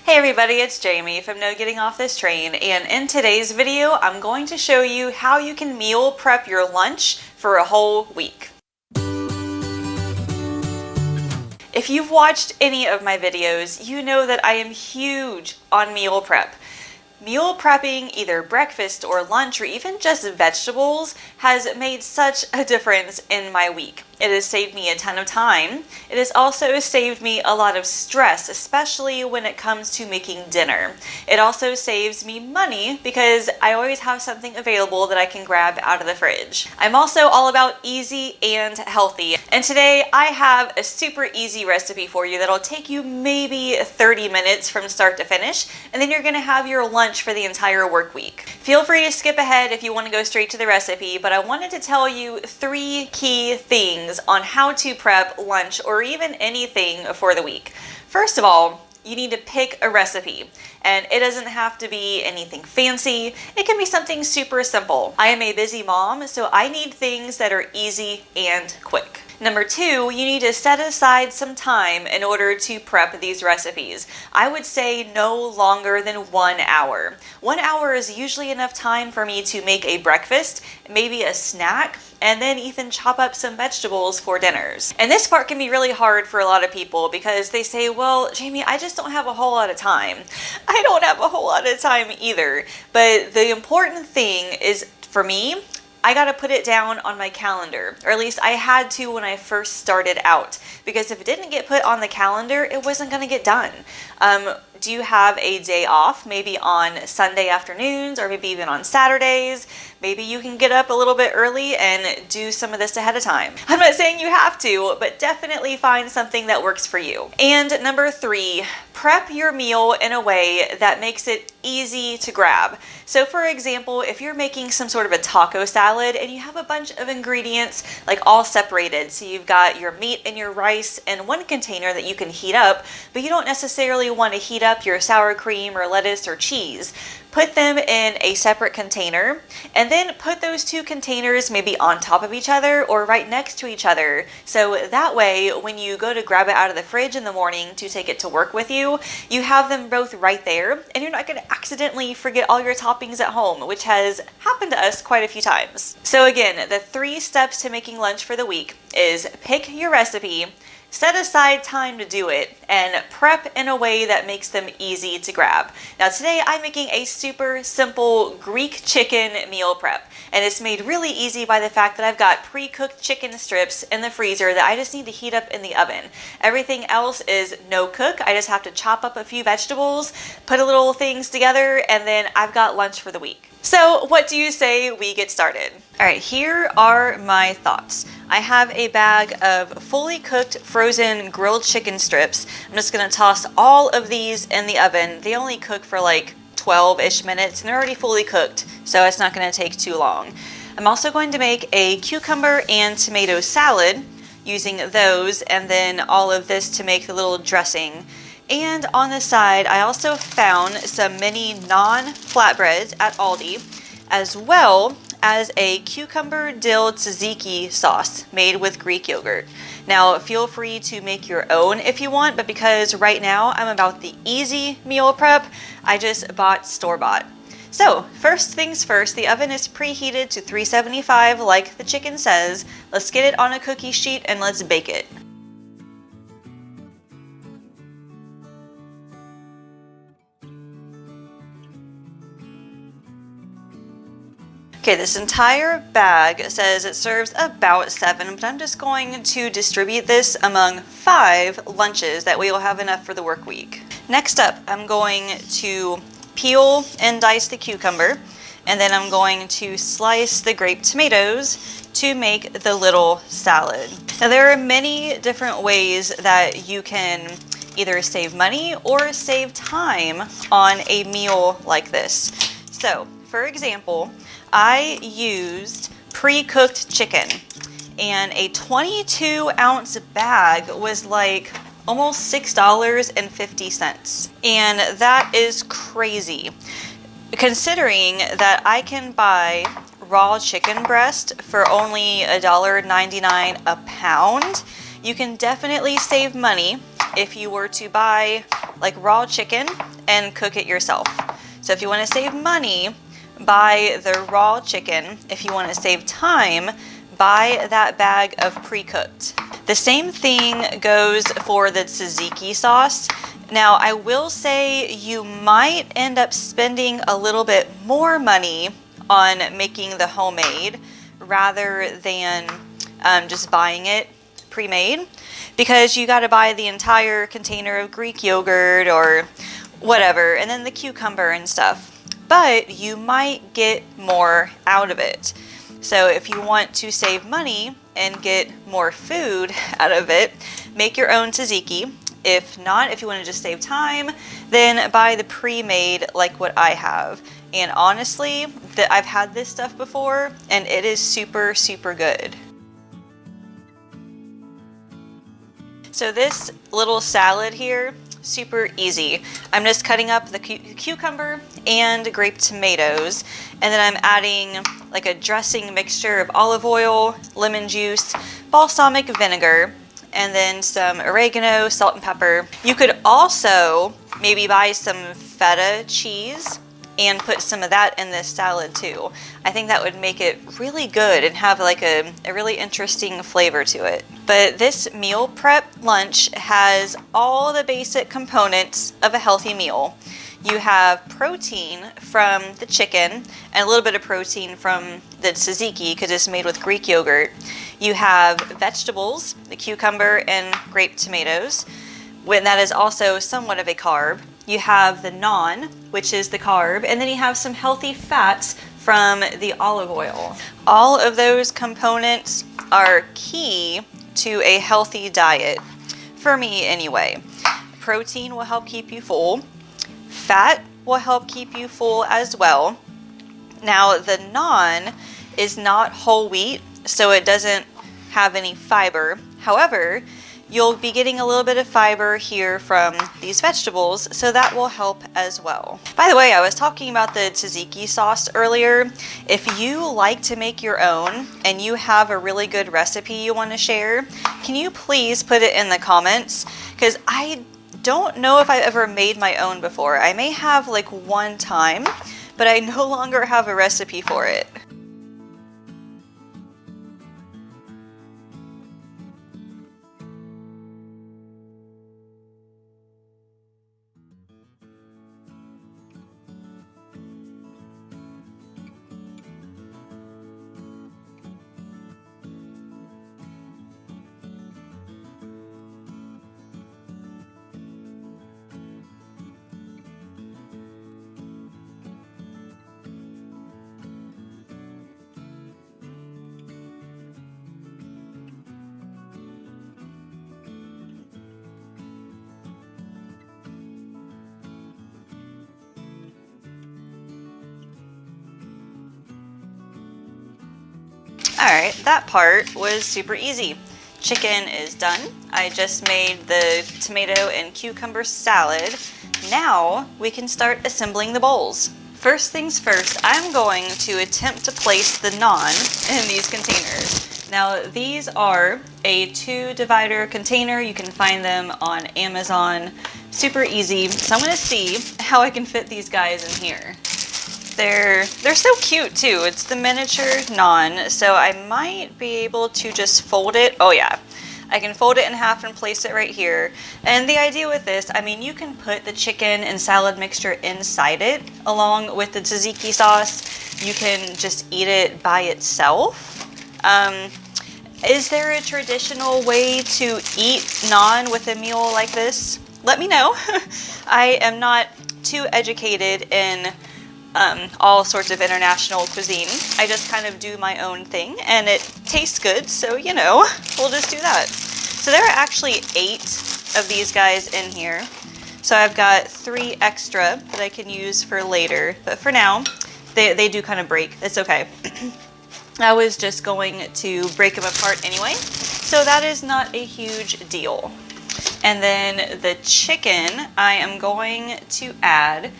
Hey everybody, it's Jamie from No Getting Off This Train, and in today's video I'm going to show you how you can meal prep your lunch for a whole week. If you've watched any of my videos, you know that I am huge on meal prep. Meal prepping either breakfast or lunch or even just vegetables has made such a difference in my week. It has saved me a ton of time. It has also saved me a lot of stress, especially when it comes to making dinner. It also saves me money because I always have something available that I can grab out of the fridge. I'm also all about easy and healthy. And today I have a super easy recipe for you that'll take you maybe 30 minutes from start to finish, and then you're gonna have your lunch for the entire work week. Feel free to skip ahead if you want to go straight to the recipe, but I wanted to tell you 3 key things on how to prep lunch or even anything for the week. First of all, you need to pick a recipe, and it doesn't have to be anything fancy. It can be something super simple. I am a busy mom, so I need things that are easy and quick. Number 2, you need to set aside some time in order to prep these recipes. I would say no longer than 1 hour. 1 hour is usually enough time for me to make a breakfast, maybe a snack, and then even chop up some vegetables for dinners. And this part can be really hard for a lot of people because they say, well, Jamie, I just don't have a whole lot of time. I don't have a whole lot of time either. But the important thing is, for me, I gotta put it down on my calendar, or at least I had to when I first started out, because if it didn't get put on the calendar, it wasn't gonna get done. Do you have a day off, maybe on Sunday afternoons or maybe even on Saturdays? Maybe you can get up a little bit early and do some of this ahead of time. I'm not saying you have to, but definitely find something that works for you. And number 3, prep your meal in a way that makes it easy to grab. So for example, if you're making some sort of a taco salad and you have a bunch of ingredients like all separated, so you've got your meat and your rice in one container that you can heat up, but you don't necessarily want to heat up your sour cream or lettuce or cheese. Put them in a separate container and then put those 2 containers maybe on top of each other or right next to each other. So that way, when you go to grab it out of the fridge in the morning to take it to work with you, you have them both right there and you're not going to accidentally forget all your toppings at home, which has happened to us quite a few times. So again, the 3 steps to making lunch for the week is pick your recipe, set aside time to do it, and prep in a way that makes them easy to grab. Now today I'm making a super simple Greek chicken meal prep, and it's made really easy by the fact that I've got pre-cooked chicken strips in the freezer that I just need to heat up in the oven. Everything else is no cook. I just have to chop up a few vegetables, put a little things together, and then I've got lunch for the week. So what do you say we get started? All right, here are my thoughts. I have a bag of fully cooked frozen grilled chicken strips. I'm just gonna toss all of these in the oven. They only cook for like 12-ish minutes and they're already fully cooked, so it's not gonna take too long. I'm also going to make a cucumber and tomato salad using those, and then all of this to make the little dressing. And on the side, I also found some mini non-flatbreads at Aldi, as well as a cucumber dill tzatziki sauce made with Greek yogurt. Now, feel free to make your own if you want, but because right now I'm about the easy meal prep, I just bought store-bought. So, first things first, the oven is preheated to 375 like the chicken says. Let's get it on a cookie sheet and let's bake it. Okay, this entire bag says it serves about 7, but I'm just going to distribute this among 5 lunches. That way we'll have enough for the work week. Next up, I'm going to peel and dice the cucumber, and then I'm going to slice the grape tomatoes to make the little salad. Now there are many different ways that you can either save money or save time on a meal like this. So, for example, I used pre-cooked chicken, and a 22-ounce bag was like almost $6.50. And that is crazy, considering that I can buy raw chicken breast for only $1.99 a pound. You can definitely save money if you were to buy like raw chicken and cook it yourself. So if you want to save money, buy the raw chicken. If you want to save time, buy that bag of pre-cooked. The same thing goes for the tzatziki sauce. Now, I will say you might end up spending a little bit more money on making the homemade rather than just buying it pre-made, because you got to buy the entire container of Greek yogurt or whatever, and then the cucumber and stuff. But you might get more out of it. So if you want to save money and get more food out of it, make your own tzatziki. If not, if you want to just save time, then buy the pre-made like what I have. And honestly, I've had this stuff before and it is super, super good. So this little salad here, super easy. I'm just cutting up the cucumber and grape tomatoes, and then I'm adding like a dressing mixture of olive oil, lemon juice, balsamic vinegar, and then some oregano, salt and pepper. You could also maybe buy some feta cheese and put some of that in this salad too. I think that would make it really good and have like a really interesting flavor to it. But this meal prep lunch has all the basic components of a healthy meal. You have protein from the chicken and a little bit of protein from the tzatziki because it's made with Greek yogurt. You have vegetables, the cucumber and grape tomatoes, when that is also somewhat of a carb. You have the naan, which is the carb, and then you have some healthy fats from the olive oil. All of those components are key to a healthy diet, for me anyway. Protein will help keep you full. Fat will help keep you full as well. Now, the naan is not whole wheat, so it doesn't have any fiber. However, you'll be getting a little bit of fiber here from these vegetables, so that will help as well. By the way, I was talking about the tzatziki sauce earlier. If you like to make your own and you have a really good recipe you want to share, can you please put it in the comments? Because I don't know if I've ever made my own before. I may have like one time, but I no longer have a recipe for it. Alright, that part was super easy. Chicken is done. I just made the tomato and cucumber salad. Now we can start assembling the bowls. First things first, I'm going to attempt to place the naan in these containers. Now these are a 2-divider container. You can find them on Amazon. Super easy. So I'm going to see how I can fit these guys in here. They're so cute too. It's the miniature naan, so I might be able to just fold it. Oh yeah, I can fold it in half and place it right here. And the idea with this, I mean, you can put the chicken and salad mixture inside it along with the tzatziki sauce. You can just eat it by itself. Is there a traditional way to eat naan with a meal like this? Let me know. I am not too educated in all sorts of international cuisine. I just kind of do my own thing and it tastes good, so you know, we'll just do that. So there are actually 8 of these guys in here. So I've got 3 extra that I can use for later, but for now, they do kind of break. It's okay. I was just going to break them apart anyway, so that is not a huge deal. And then the chicken, I am going to add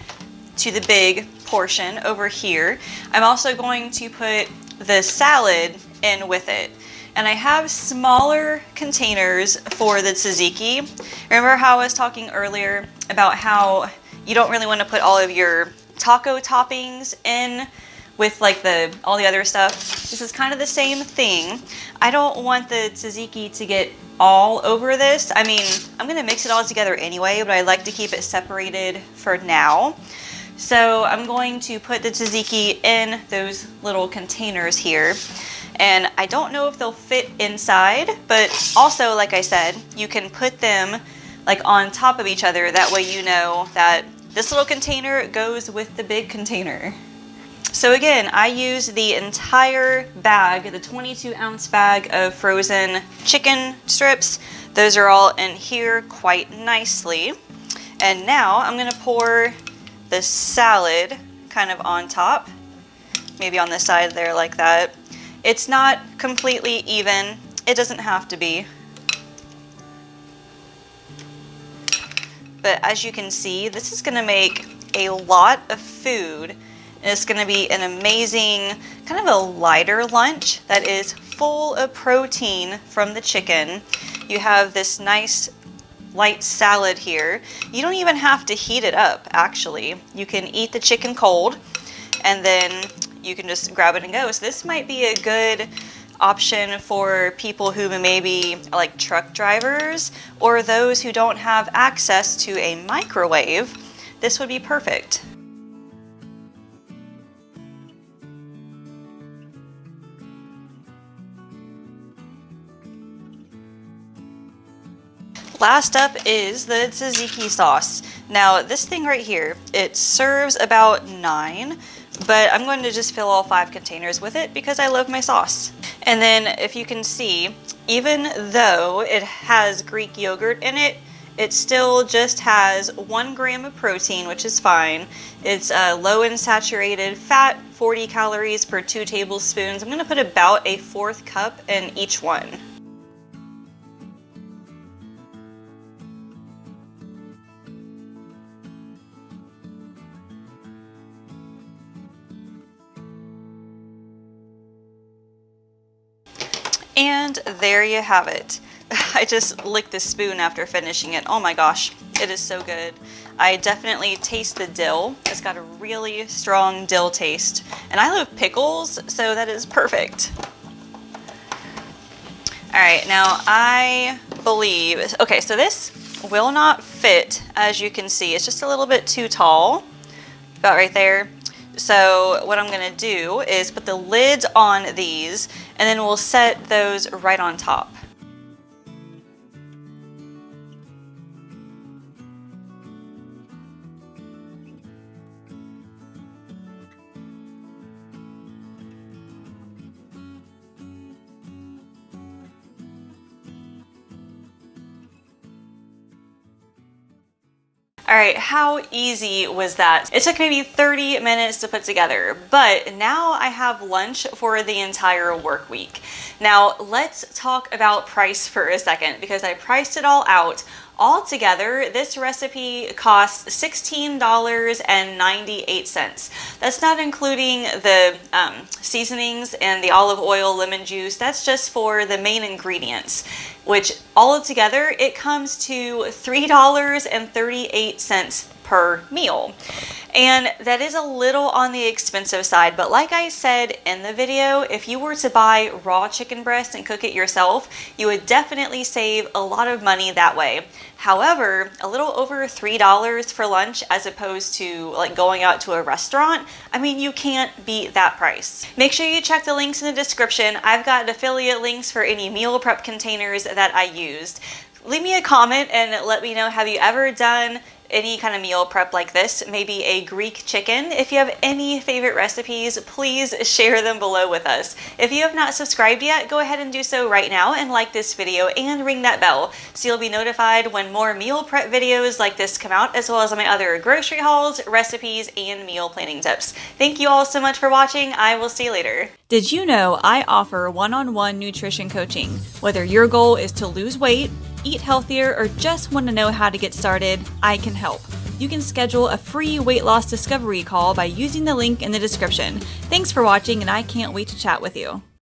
to the big portion over here. I'm also going to put the salad in with it. And I have smaller containers for the tzatziki. Remember how I was talking earlier about how you don't really want to put all of your taco toppings in with like all the other stuff. This is kind of the same thing. I don't want the tzatziki to get all over this. I mean, I'm gonna mix it all together anyway, but I like to keep it separated for now. So I'm going to put the tzatziki in those little containers here. And I don't know if they'll fit inside, but also, like I said, you can put them like on top of each other. That way you know that this little container goes with the big container. So again, I use the entire bag, the 22-ounce bag of frozen chicken strips. Those are all in here quite nicely. And now I'm gonna pour the salad kind of on top, maybe on the side there like that. It's not completely even. It doesn't have to be. But as you can see, this is gonna make a lot of food. And it's gonna be an amazing, kind of a lighter lunch that is full of protein from the chicken. You have this nice light salad here. You don't even have to heat it up, actually. You can eat the chicken cold, and then you can just grab it and go. So this might be a good option for people who maybe are like truck drivers or those who don't have access to a microwave. This would be perfect. Last up is the tzatziki sauce. Now this thing right here, it serves about 9, but I'm going to just fill all 5 containers with it because I love my sauce. And then if you can see, even though it has Greek yogurt in it, it still just has 1 gram of protein, which is fine. It's low in saturated fat, 40 calories per 2 tablespoons. I'm gonna put about a 1/4 cup in each one. And there you have it. I just licked the spoon after finishing it. Oh my gosh, it is so good. I definitely taste the dill. It's got a really strong dill taste. And I love pickles, so that is perfect. All right, now I believe, okay, so this will not fit, as you can see. It's just a little bit too tall, about right there. So what I'm gonna do is put the lids on these, and then we'll set those right on top. All right, how easy was that? It took maybe 30 minutes to put together, but now I have lunch for the entire work week. Now let's talk about price for a second because I priced it all out. Altogether, this recipe costs $16.98. That's not including the seasonings and the olive oil, lemon juice. That's just for the main ingredients, which all together, it comes to $3.38 per meal. And that is a little on the expensive side, but like I said in the video, if you were to buy raw chicken breast and cook it yourself, you would definitely save a lot of money that way. However, a little over $3 for lunch as opposed to like going out to a restaurant, I mean, you can't beat that price. Make sure you check the links in the description. I've got affiliate links for any meal prep containers that I used. Leave me a comment and let me know, have you ever done any kind of meal prep like this, maybe a Greek chicken? If you have any favorite recipes, please share them below with us. If you have not subscribed yet, go ahead and do so right now and like this video and ring that bell so you'll be notified when more meal prep videos like this come out, as well as my other grocery hauls, recipes, and meal planning tips. Thank you all so much for watching. I will see you later. Did you know I offer one-on-one nutrition coaching? Whether your goal is to lose weight, eat healthier, or just want to know how to get started, I can help. You can schedule a free weight loss discovery call by using the link in the description. Thanks for watching, and I can't wait to chat with you.